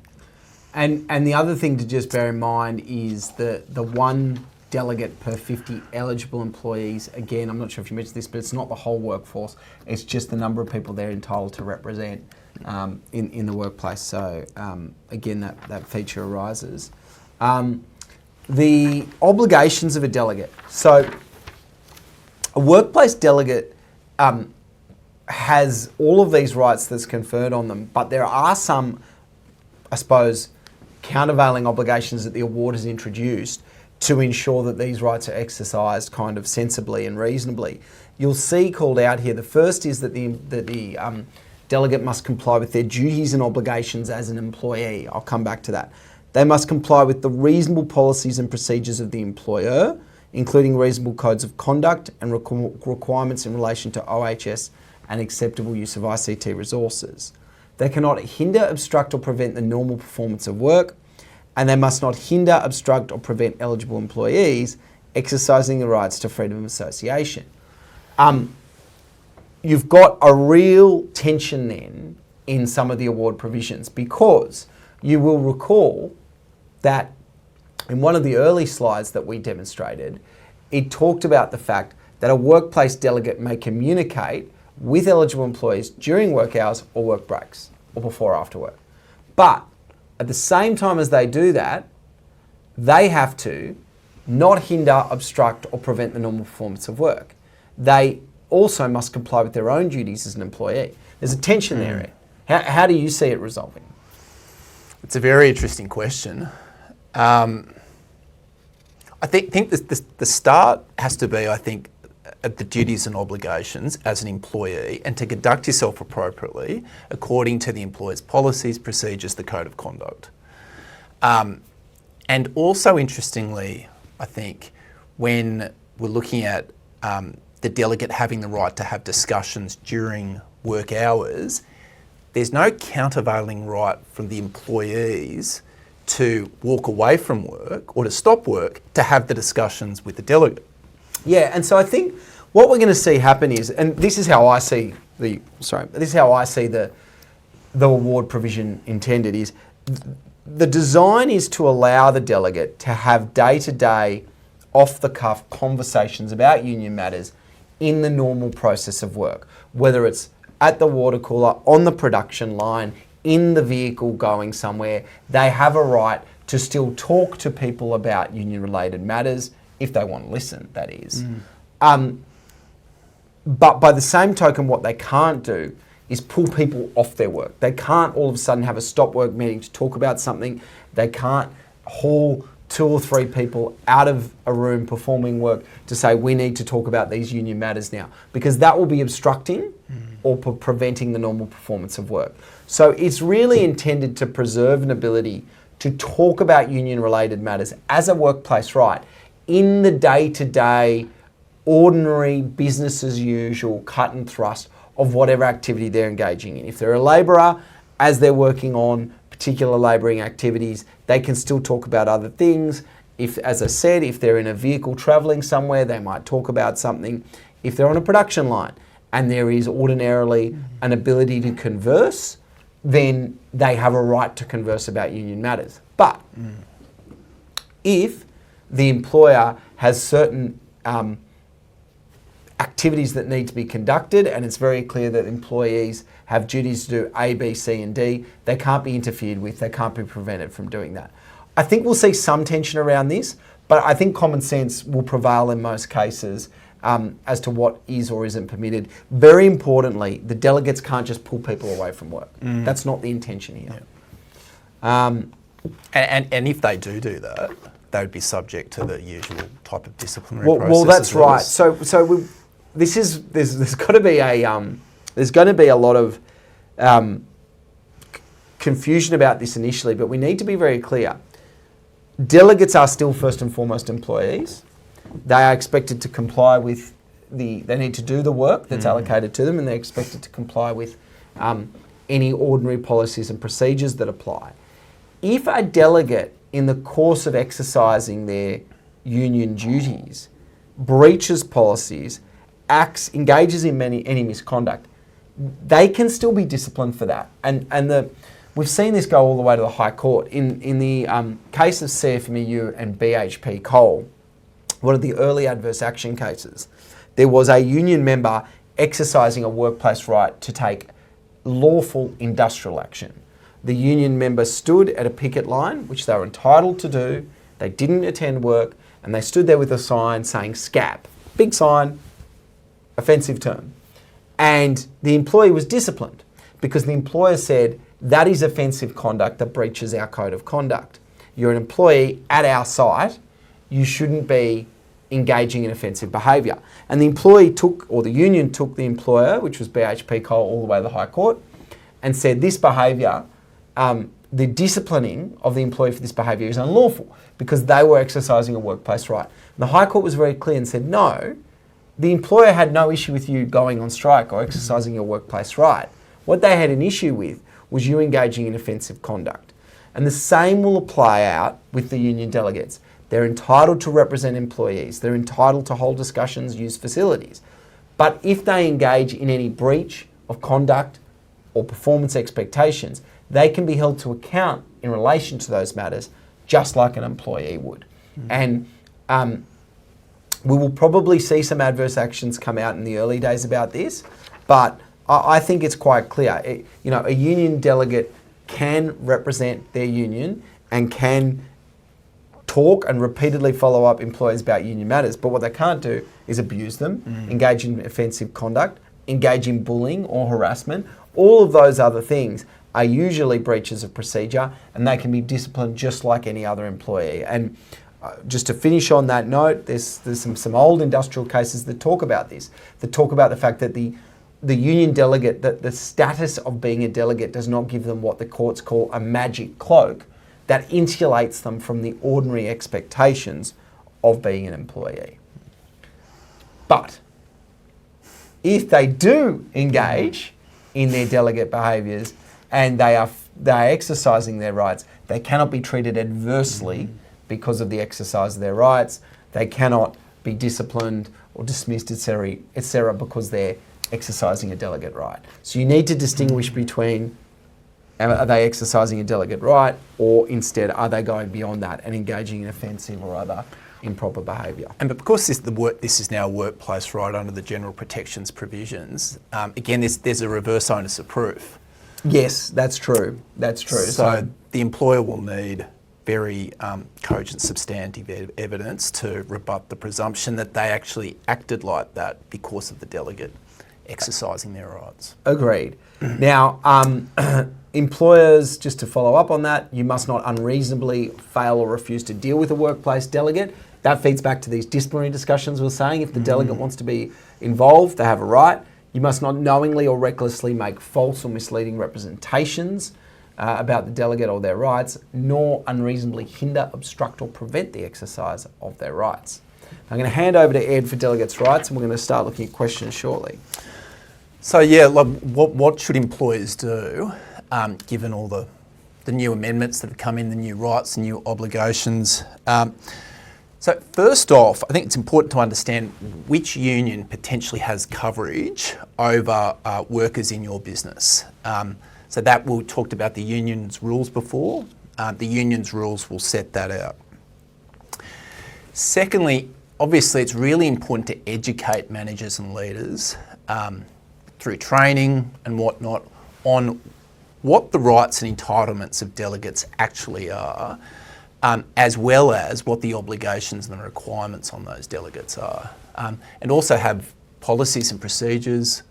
And the other thing to just bear in mind is the one delegate per 50 eligible employees. Again, I'm not sure if you mentioned this, but it's not the whole workforce. It's just the number of people they're entitled to represent in the workplace. So again, that feature arises. The obligations of a delegate. So a workplace delegate has all of these rights that's conferred on them, but there are some, I suppose, countervailing obligations that the award has introduced to ensure that these rights are exercised kind of sensibly and reasonably. You'll see called out here, the first is that the delegate must comply with their duties and obligations as an employee. I'll come back to that. They must comply with the reasonable policies and procedures of the employer, including reasonable codes of conduct and requirements in relation to OHS and acceptable use of ICT resources. They cannot hinder, obstruct or prevent the normal performance of work, and they must not hinder, obstruct or prevent eligible employees exercising the rights to freedom of association. You've got a real tension then in some of the award provisions, because you will recall that in one of the early slides that we demonstrated, it talked about the fact that a workplace delegate may communicate with eligible employees during work hours or work breaks or before or after work. But at the same time as they do that, they have to not hinder, obstruct or prevent the normal performance of work. They also must comply with their own duties as an employee. There's a tension there. How do you see it resolving? It's a very interesting question. I think the start has to be, at the duties and obligations as an employee, and to conduct yourself appropriately according to the employer's policies, procedures, the code of conduct. And also interestingly, I think, when we're looking at the delegate having the right to have discussions during work hours, there's no countervailing right from the employees to walk away from work or to stop work to have the discussions with the delegate. Yeah, and so I think what we're going to see happen is, and this is how I see the award provision intended, is the design is to allow the delegate to have day-to-day, off-the-cuff conversations about union matters in the normal process of work, whether it's at the water cooler, on the production line, in the vehicle going somewhere. They have a right to still talk to people about union-related matters, if they want to listen, that is. But by the same token, what they can't do is pull people off their work. They can't all of a sudden have a stop work meeting to talk about something. They can't haul 2 or 3 people out of a room performing work to say, we need to talk about these union matters now, because that will be obstructing or preventing the normal performance of work. So it's really intended to preserve an ability to talk about union-related matters as a workplace right in the day-to-day, ordinary, business as usual, cut and thrust of whatever activity they're engaging in. If they're a labourer, as they're working on particular labouring activities, they can still talk about other things. If, as I said, if they're in a vehicle travelling somewhere, they might talk about something. If they're on a production line and there is ordinarily an ability to converse, then they have a right to converse about union matters. But if the employer has certain activities that need to be conducted, and it's very clear that employees have duties to do A, B, C, and D, they can't be interfered with, they can't be prevented from doing that. I think we'll see some tension around this, but I think common sense will prevail in most cases as to what is or isn't permitted. Very importantly, the delegates can't just pull people away from work. That's not the intention here. Yeah. And if they do that, they would be subject to the usual type of disciplinary process. Well, that's right. There's got to be there's going to be a lot of confusion about this initially, but we need to be very clear. Delegates are still first and foremost employees. They are expected to comply with they need to do the work that's allocated to them, and they're expected to comply with any ordinary policies and procedures that apply. If a delegate, in the course of exercising their union duties, breaches policies, engages in any misconduct, they can still be disciplined for that. We've seen this go all the way to the High Court. In the case of CFMEU and BHP Coal, one of the early adverse action cases, there was a union member exercising a workplace right to take lawful industrial action. The union member stood at a picket line, which they were entitled to do. They didn't attend work, and they stood there with a sign saying SCAP. Big sign, offensive term. And the employee was disciplined because the employer said, that is offensive conduct that breaches our code of conduct. You're an employee at our site. You shouldn't be engaging in offensive behaviour. And the employee the union took the employer, which was BHP Coal, all the way to the High Court, and said this behaviour, the disciplining of the employee for this behaviour is unlawful because they were exercising a workplace right. And the High Court was very clear and said, no, the employer had no issue with you going on strike or exercising your workplace right. What they had an issue with was you engaging in offensive conduct. And the same will apply out with the union delegates. They're entitled to represent employees. They're entitled to hold discussions, use facilities. But if they engage in any breach of conduct or performance expectations, they can be held to account in relation to those matters, just like an employee would. And we will probably see some adverse actions come out in the early days about this, but I think it's quite clear. A union delegate can represent their union and can talk and repeatedly follow up employees about union matters, but what they can't do is abuse them, engage in offensive conduct, engage in bullying or harassment. All of those other things are usually breaches of procedure, and they can be disciplined just like any other employee. And just to finish on that note, there's some old industrial cases that talk about this, that talk about the fact that the union delegate, that the status of being a delegate does not give them what the courts call a magic cloak that insulates them from the ordinary expectations of being an employee. But if they do engage in their delegate behaviours, and they are exercising their rights, they cannot be treated adversely because of the exercise of their rights. They cannot be disciplined or dismissed, etc., because they're exercising a delegate right. So you need to distinguish between, are they exercising a delegate right, or instead are they going beyond that and engaging in offensive or other improper behaviour. And because this is now a workplace right under the general protections provisions, again, there's a reverse onus of proof. Yes, that's true. That's true. So the employer will need very cogent substantive evidence to rebut the presumption that they actually acted like that because of the delegate exercising their rights. Agreed. Now, employers, just to follow up on that, you must not unreasonably fail or refuse to deal with a workplace delegate. That feeds back to these disciplinary discussions we're saying. If the delegate wants to be involved, they have a right. You must not knowingly or recklessly make false or misleading representations about the delegate or their rights, nor unreasonably hinder, obstruct or prevent the exercise of their rights. I'm going to hand over to Ed for delegates' rights, and we're going to start looking at questions shortly. So yeah, what should employers do, given all the new amendments that have come in, the new rights, the new obligations? So first off, I think it's important to understand which union potentially has coverage over workers in your business. So that we talked about the union's rules before. The union's rules will set that out. Secondly, obviously it's really important to educate managers and leaders through training and whatnot on what the rights and entitlements of delegates actually are, as well as what the obligations and the requirements on those delegates are. And also have policies and procedures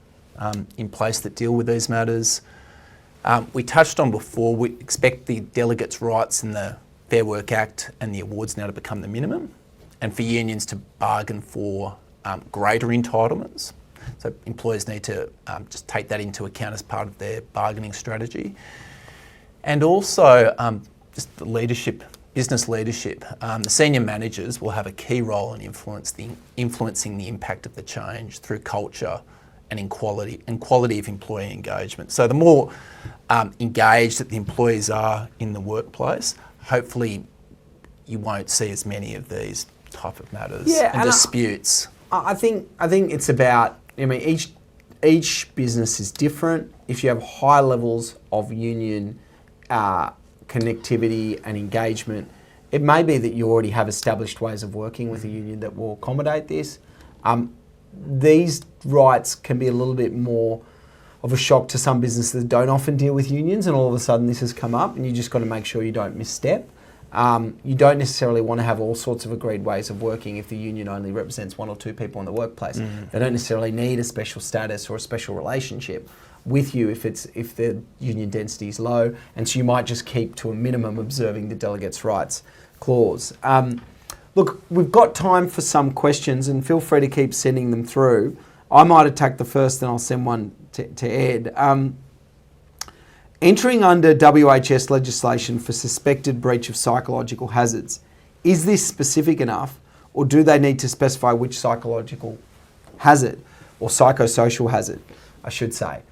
in place that deal with these matters. We touched on before, we expect the delegates' rights in the Fair Work Act and the awards now to become the minimum, and for unions to bargain for greater entitlements. So employers need to just take that into account as part of their bargaining strategy. And also just the leadership, business leadership. The senior managers will have a key role in influencing the impact of the change through culture and quality of employee engagement. So the more engaged that the employees are in the workplace, hopefully you won't see as many of these type of matters and disputes. I think it's about, I mean, each business is different. If you have high levels of union connectivity and engagement, it may be that you already have established ways of working with a union that will accommodate this. These rights can be a little bit more of a shock to some businesses that don't often deal with unions, and all of a sudden this has come up, and you just got to make sure you don't misstep. You don't necessarily want to have all sorts of agreed ways of working if the union only represents one or two people in the workplace. They don't necessarily need a special status or a special relationship with you if the union density is low, and so you might just keep to a minimum observing the delegates' rights clause. Look, we've got time for some questions, and feel free to keep sending them through. I might attack the first, then I'll send one to Ed. Entering under WHS legislation for suspected breach of psychological hazards, is this specific enough, or do they need to specify which psychological hazard, or psychosocial hazard, I should say?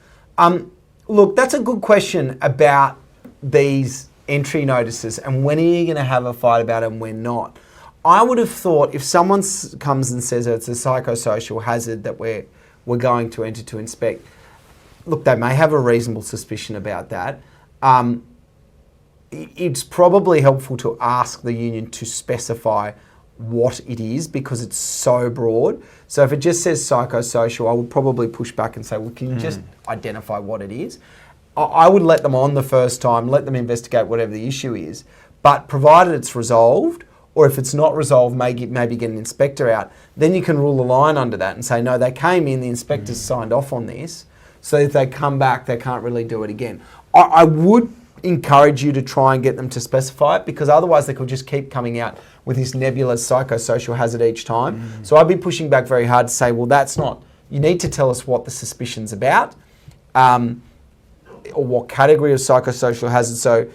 Look, that's a good question about these entry notices, and when are you going to have a fight about it and when not? I would have thought if someone comes and says it's a psychosocial hazard that we're going to enter to inspect, look, they may have a reasonable suspicion about that. It's probably helpful to ask the union to specify what it is because it's so broad. So if it just says psychosocial, I would probably push back and say, well, can you just identify what it is? I would let them on the first time, let them investigate whatever the issue is, but provided it's resolved, or if it's not resolved, maybe get an inspector out, then you can rule the line under that and say, no, they came in, the inspectors signed off on this, so if they come back, they can't really do it again. I would encourage you to try and get them to specify it, because otherwise they could just keep coming out with this nebulous psychosocial hazard each time. So I'd be pushing back very hard to say, well, that's not, you need to tell us what the suspicion's about, or what category of psychosocial hazard. So,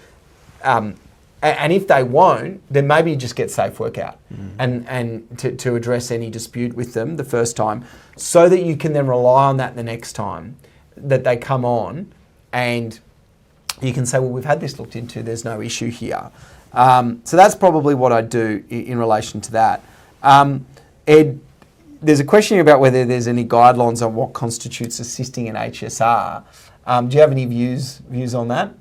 and if they won't, then maybe you just get safe work out and to address any dispute with them the first time, so that you can then rely on that the next time that they come on and you can say, well, we've had this looked into, there's no issue here. So that's probably what I'd do in relation to that. Ed, there's a question here about whether there's any guidelines on what constitutes assisting in HSR. Do you have any views on that?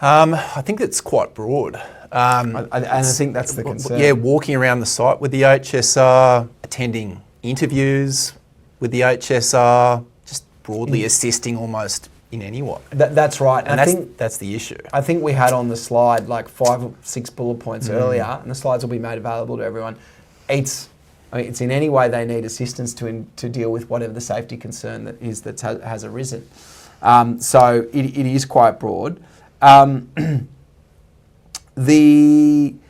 I think it's quite broad. I think that's the concern. Yeah, walking around the site with the HSR, attending interviews with the HSR, just broadly assisting almost in any way. That's right. And I think that's the issue. I think we had on the slide like 5 or 6 bullet points earlier, and the slides will be made available to everyone. It's in any way they need assistance to deal with whatever the safety concern that has arisen. So it is quite broad. There's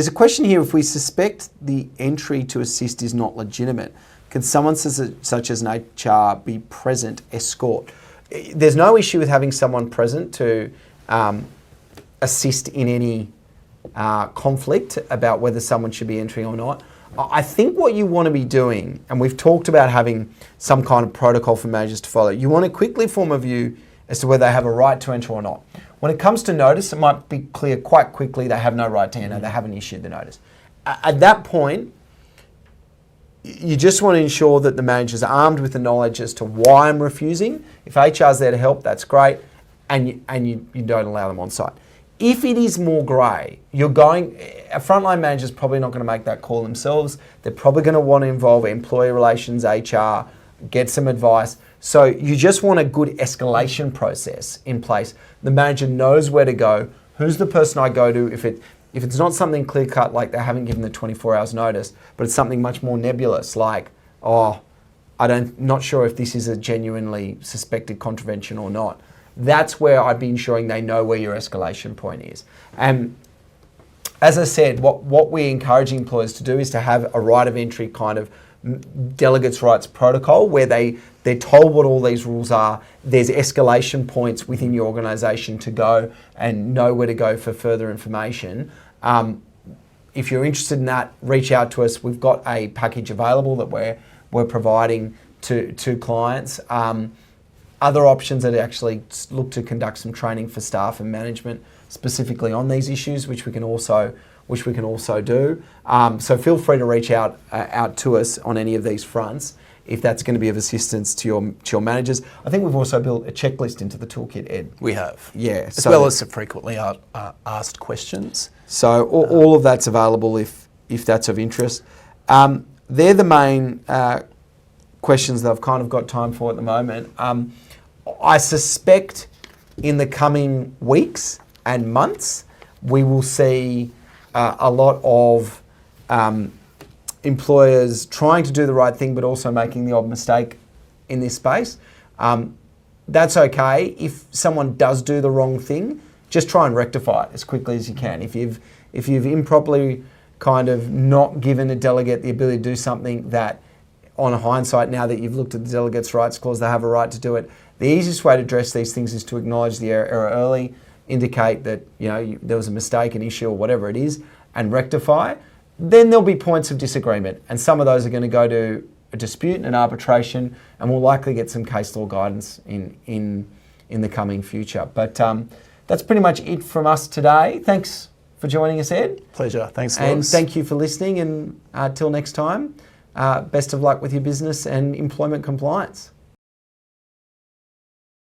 a question here: if we suspect the entry to assist is not legitimate, can someone such as an HR be present, escort? There's no issue with having someone present to assist in any conflict about whether someone should be entering or not. I think what you want to be doing, and we've talked about having some kind of protocol for managers to follow, you want to quickly form a view as to whether they have a right to enter or not. When it comes to notice, it might be clear quite quickly they have no right to enter, they haven't issued the notice. At that point, you just want to ensure that the manager's armed with the knowledge as to why I'm refusing. If HR's there to help, that's great, and you don't allow them on site. If it is more grey, a frontline manager's probably not going to make that call themselves. They're probably going to want to involve employee relations, HR, get some advice. So you just want a good escalation process in place. The manager knows where to go. Who's the person I go to if it's not something clear cut, like they haven't given the 24 hours notice, but it's something much more nebulous, like, not sure if this is a genuinely suspected contravention or not. That's where I'd be ensuring they know where your escalation point is. And as I said, what we're encouraging employers to do is to have a right of entry kind of delegates' rights protocol where they're told what all these rules are. There's escalation points within your organisation to go and know where to go for further information. If you're interested in that, reach out to us. We've got a package available that we're providing to clients. Other options are to actually look to conduct some training for staff and management specifically on these issues, which we can also do. So feel free to reach out to us on any of these fronts if that's going to be of assistance to your managers. I think we've also built a checklist into the toolkit, Ed. We have. Yeah. As well as some frequently asked questions. So all of that's available if that's of interest. They're the main questions that I've kind of got time for at the moment. I suspect in the coming weeks and months, we will see a lot of employers trying to do the right thing, but also making the odd mistake in this space. That's okay. If someone does do the wrong thing, just try and rectify it as quickly as you can. If you've improperly kind of not given a delegate the ability to do something that, on hindsight, now that you've looked at the delegates' rights clause, they have a right to do it. The easiest way to address these things is to acknowledge the error early, indicate that there was a mistake, an issue, or whatever it is, and rectify. Then there'll be points of disagreement, and some of those are going to go to a dispute and an arbitration, and we'll likely get some case law guidance in the coming future. But that's pretty much it from us today. Thanks for joining us, Ed. Pleasure. Thanks, and Lewis. Thank you for listening. And till next time, best of luck with your business and employment compliance.